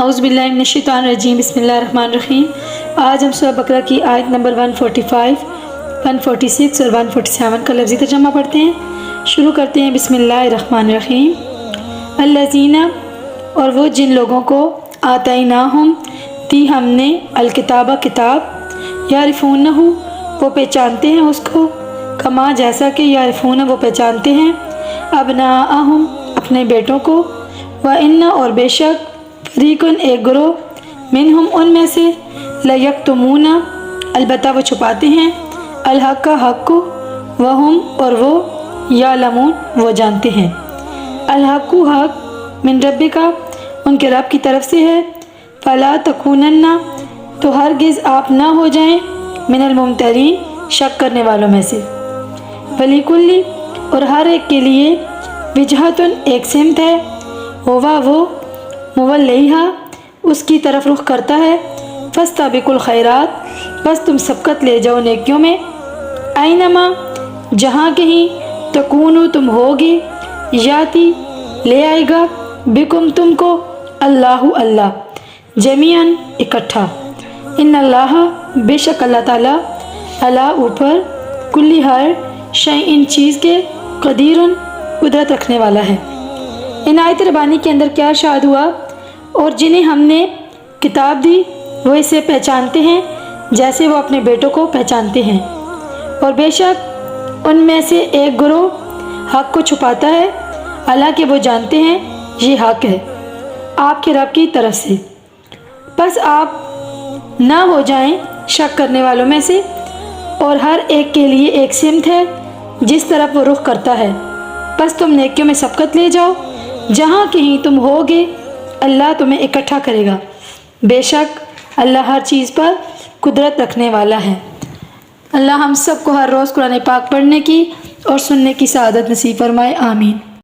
اعوذ باللہ من الشیطان الرجیم بسم اللہ الرحمن الرحیم۔ آج ہم سورہ بقرہ کی آیت نمبر 145، 146 اور 147 کا لفظی ترجمہ پڑھتے ہیں۔ شروع کرتے ہیں بسم اللہ الرحمن الرحیم۔ الذین، اور وہ جن لوگوں کو آتیناہم، دی ہم نے، الکتابہ کتاب، یعرفونہ، وہ پہچانتے ہیں اس کو، کما جیسا کہ یعرفون وہ پہچانتے ہیں، ابناءہم اپنے بیٹوں کو، وَإِنَّ اور بے شک، فریقن ایک گروہ، منہم ان میں سے، لیکتمون البتہ وہ چھپاتے ہیں، الحق حق کو، وہم اور وہ، یعلمون وہ جانتے ہیں۔ الحق حق من ربک ان کے رب کی طرف سے ہے، فلا تکونن تو ہرگز آپ نہ ہو جائیں، من الممترین شک کرنے والوں میں سے، ولیکل اور ہر ایک کے لیے، وجہتن ایک سمت ہے، ہوا وہ، مولیہا اس کی طرف رخ کرتا ہے، فاستبقوا الخیرات بس تم سبقت لے جاؤ نیکیوں میں، اینما جہاں کہیں، تکونو تم ہوگی، یاتی لے آئے گا، بکم تم کو، اللہ جمیعاً اکٹھا، ان اللہ بے شک اللہ تعالیٰ، اللہ اوپر، کلی ہر شیء چیز کے، قدیرن قدرت رکھنے والا ہے۔ ان آیت ربانی کے اندر کیا ارشاد ہوا؟ اور جنہیں ہم نے کتاب دی وہ اسے پہچانتے ہیں جیسے وہ اپنے بیٹوں کو پہچانتے ہیں، اور بے شک ان میں سے ایک گروہ حق کو چھپاتا ہے، حالانکہ وہ جانتے ہیں یہ حق ہے آپ کے رب کی طرف سے، بس آپ نہ ہو جائیں شک کرنے والوں میں سے، اور ہر ایک کے لیے ایک سمت ہے جس طرف وہ رخ کرتا ہے، بس تم نیکیوں میں سبقت لے جاؤ، جہاں کہیں تم ہوگے اللہ تمہیں اکٹھا کرے گا، بے شک اللہ ہر چیز پر قدرت رکھنے والا ہے۔ اللہ ہم سب کو ہر روز قرآن پاک پڑھنے کی اور سننے کی سعادت نصیب فرمائے، آمین۔